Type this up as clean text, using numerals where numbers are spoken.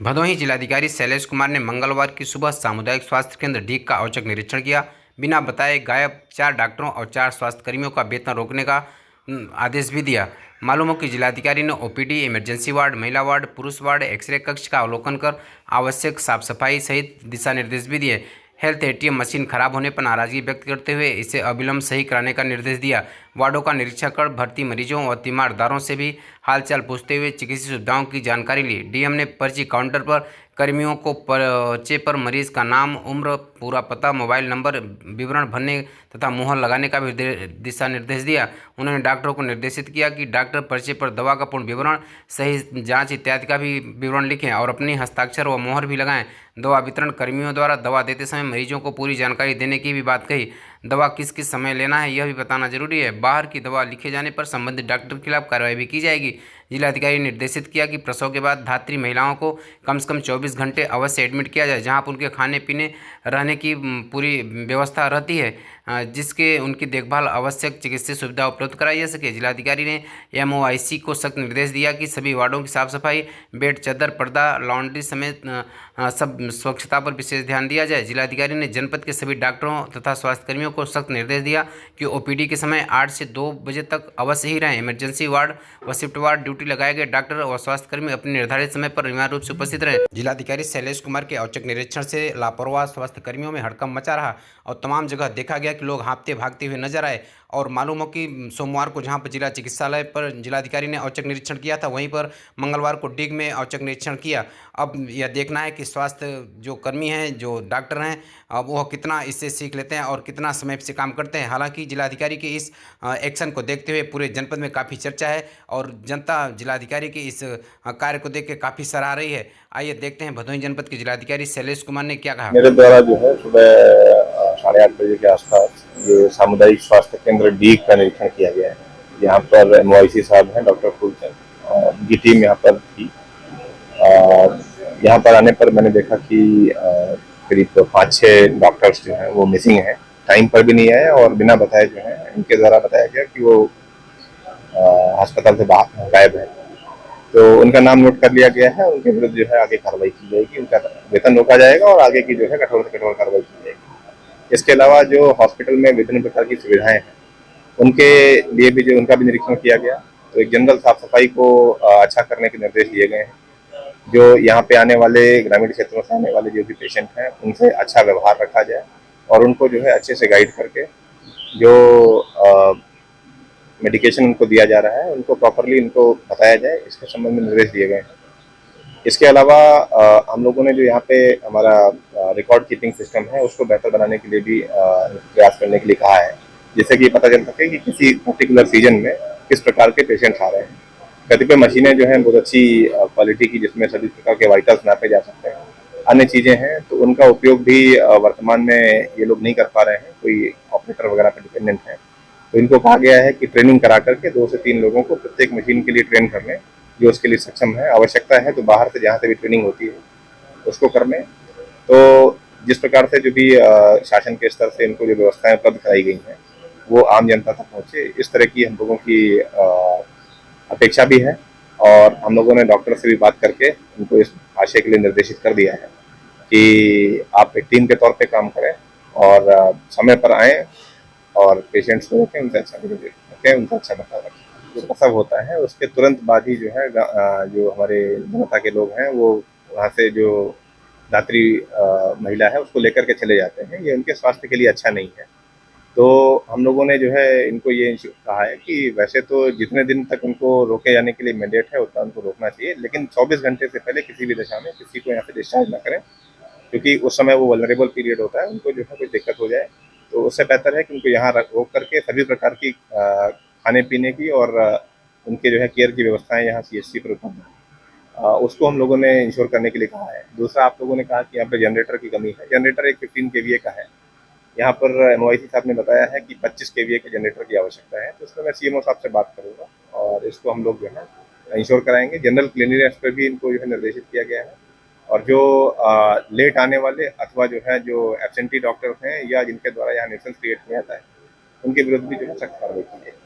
भदोही जिलाधिकारी शैलेश कुमार ने मंगलवार की सुबह सामुदायिक स्वास्थ्य केंद्र डीग का औचक निरीक्षण किया। बिना बताए गायब 4 डॉक्टरों और 4 स्वास्थ्यकर्मियों का वेतन रोकने का आदेश भी दिया। मालूम हो कि जिलाधिकारी ने ओपीडी, इमरजेंसी वार्ड, महिला वार्ड, पुरुष वार्ड, एक्सरे कक्ष का अवलोकन कर आवश्यक साफ सफाई सहित दिशा निर्देश भी दिए। हेल्थ एटीएम मशीन खराब होने पर नाराजगी व्यक्त करते हुए इसे अविलंब सही कराने का निर्देश दिया। वार्डों का निरीक्षण कर भर्ती मरीजों और तीमारदारों से भी हालचाल पूछते हुए चिकित्सीय सुविधाओं की जानकारी ली। डीएम ने पर्ची काउंटर पर कर्मियों को पर्चे पर मरीज का नाम, उम्र, पूरा पता, मोबाइल नंबर, विवरण भरने तथा मुहर लगाने का भी दिशा निर्देश दिया। उन्होंने डॉक्टरों को निर्देशित किया कि डॉक्टर पर्चे पर दवा का पूर्ण विवरण, सही जांच इत्यादि का भी विवरण लिखें और अपनी हस्ताक्षर व मोहर भी लगाएं। दवा वितरण कर्मियों द्वारा दवा देते समय मरीजों को पूरी जानकारी देने की भी बात कही। दवा किस किस समय लेना है यह भी बताना जरूरी है। बाहर की दवा लिखे जाने पर संबंधित डॉक्टर के खिलाफ कार्रवाई भी की जाएगी। जिलाधिकारी ने निर्देशित किया कि प्रसव के बाद धात्री महिलाओं को कम से कम 24 घंटे अवश्य एडमिट किया जाए, जहां पर उनके खाने पीने रहने की पूरी व्यवस्था रहती है, जिसके उनकी देखभाल आवश्यक चिकित्सीय सुविधा उपलब्ध कराई जा सके। जिलाधिकारी ने एमओआईसी को सख्त निर्देश दिया कि सभी वार्डों की साफ सफाई, बेड, चादर, पर्दा, लॉन्ड्री समेत सब स्वच्छता पर विशेष ध्यान दिया जाए। जिलाधिकारी ने जनपद के सभी डॉक्टरों तथा स्वास्थ्यकर्मियों को सख्त निर्देश दिया कि ओपीडी के समय 8 से 2 बजे तक अवश्य ही रहें। इमरजेंसी वार्ड व शिफ्ट वार्ड ड्यूटी लगाए गए डॉक्टर व स्वास्थ्यकर्मी अपने निर्धारित समय पर अनिवार्य रूप से उपस्थित रहें। जिलाधिकारी शैलेश कुमार के औचक निरीक्षण से लापरवाह स्वास्थ्यकर्मियों में हड़कंप मचा रहा और तमाम जगह देखा गया कि लोग हाँफते भागते हुए नजर आए। और मालूम हो कि सोमवार को जहां पर जिला चिकित्सालय पर जिलाधिकारी ने औचक निरीक्षण किया था, वहीं पर मंगलवार को डीग में औचक निरीक्षण किया। अब यह देखना है कि स्वास्थ्य जो कर्मी हैं, जो डॉक्टर हैं, अब वह कितना इससे सीख लेते हैं और कितना समय से काम करते हैं। हालांकि जिलाधिकारी के इस एक्शन को देखते हुए पूरे जनपद में काफ़ी चर्चा है और जनता जिलाधिकारी के इस कार्य को देख के काफ़ी सराह रही है। आइए देखते हैं भदोही जनपद के जिलाधिकारी शैलेश कुमार ने क्या कहा। मेरे द्वारा जो है सुबह 8:30 बजे के आसपास ये सामुदायिक स्वास्थ्य केंद्र डीग का निरीक्षण किया गया है। यहाँ पर एमओआईसी साहब हैं, डॉक्टर फूलचंद, और उनकी टीम यहाँ पर थी। यहाँ पर आने पर मैंने देखा कि करीब 5-6 डॉक्टर्स जो हैं वो मिसिंग हैं, टाइम पर भी नहीं आए और बिना बताए जो है इनके द्वारा बताया गया कि वो अस्पताल से बाहर गायब है। तो उनका नाम नोट कर लिया गया है, उनके विरुद्ध जो है आगे कार्रवाई की जाएगी, उनका वेतन रोका जाएगा और आगे की जो है कठोर से कठोर कार्रवाई की जाएगी। इसके अलावा जो हॉस्पिटल में विभिन्न प्रकार की सुविधाएं हैं उनके लिए भी जो उनका भी निरीक्षण किया गया। तो एक जनरल साफ सफाई को अच्छा करने के निर्देश दिए गए हैं। जो यहाँ पे आने वाले ग्रामीण क्षेत्रों से आने वाले जो भी पेशेंट हैं उनसे अच्छा व्यवहार रखा जाए और उनको जो है अच्छे से गाइड करके जो मेडिकेशन उनको दिया जा रहा है उनको प्रॉपरली उनको बताया जाए, इसके संबंध में निर्देश दिए गए हैं। इसके अलावा हम लोगों ने जो यहाँ पे हमारा रिकॉर्ड कीपिंग सिस्टम है उसको बेहतर बनाने के लिए भी प्रयास करने के लिए कहा है, जिससे कि पता चल सके कि किसी पर्टिकुलर सीजन में किस प्रकार के पेशेंट्स आ रहे हैं। कतिपय मशीनें जो हैं बहुत अच्छी क्वालिटी की, जिसमें सभी प्रकार के वाइटल्स नापे जा सकते हैं। अन्य चीज़ें हैं तो उनका उपयोग भी वर्तमान में ये लोग नहीं कर पा रहे हैं, कोई ऑपरेटर वगैरह पर डिपेंडेंट है। तो इनको कहा गया है कि ट्रेनिंग करा करके 2 से 3 लोगों को प्रत्येक मशीन के लिए ट्रेन कर लें, जो उसके लिए सक्षम है। आवश्यकता है तो बाहर से जहाँ से भी ट्रेनिंग होती है उसको कर लें। तो जिस प्रकार से जो भी शासन के स्तर से इनको जो व्यवस्थाएं उपलब्ध कराई गई हैं वो आम जनता तक पहुँचे, इस तरह की हम लोगों की अपेक्षा भी है। और हम लोगों ने डॉक्टर से भी बात करके उनको इस आशय के लिए निर्देशित कर दिया है कि आप एक टीम के तौर पे काम करें और समय पर आएँ और पेशेंट्स को रखें, उनसे अच्छा रखें, उनका अच्छा बर्ताव रखें। जो प्रसव होता है उसके तुरंत बाद ही जो है जो हमारे जनता के लोग हैं वो वहाँ से जो दात्री महिला है उसको लेकर के चले जाते हैं। ये उनके स्वास्थ्य के लिए अच्छा नहीं है। तो हम लोगों ने जो है इनको ये कहा है कि वैसे तो जितने दिन तक उनको रोके जाने के लिए मैंडेट है उतना उनको रोकना चाहिए, लेकिन 24 घंटे से पहले किसी भी दशा में किसी को यहाँ से डिस्चार्ज ना करें, क्योंकि उस समय वो वल्नरेबल पीरियड होता है, उनको जो है कोई दिक्कत हो जाए तो उससे बेहतर है कि उनको यहाँ रोक करके सभी प्रकार की खाने पीने की और उनके जो है केयर की व्यवस्थाएं यहाँ सीएचसी पर उपलब्ध है, उसको हम लोगों ने इंश्योर करने के लिए कहा है। दूसरा, आप लोगों ने कहा कि यहाँ पे जनरेटर की कमी है। जनरेटर एक 15 केवीए का है। यहाँ पर एमओआईसी साहब ने बताया है कि 25 केवीए के जनरेटर की आवश्यकता है, तो उसमें मैं सीएमओ साहब से बात करूँगा और इसको हम लोग जो है इंश्योर कराएंगे। जनरल क्लीनिनेस पर भी इनको जो है निर्देशित किया गया है और जो लेट आने वाले अथवा जो है जो एब्सेंटी डॉक्टर्स हैं या जिनके द्वारा यहाँ न्यूसेंस क्रिएट किया जाता है उनके विरुद्ध भी जो है सख्त कार्रवाई की जाएगी।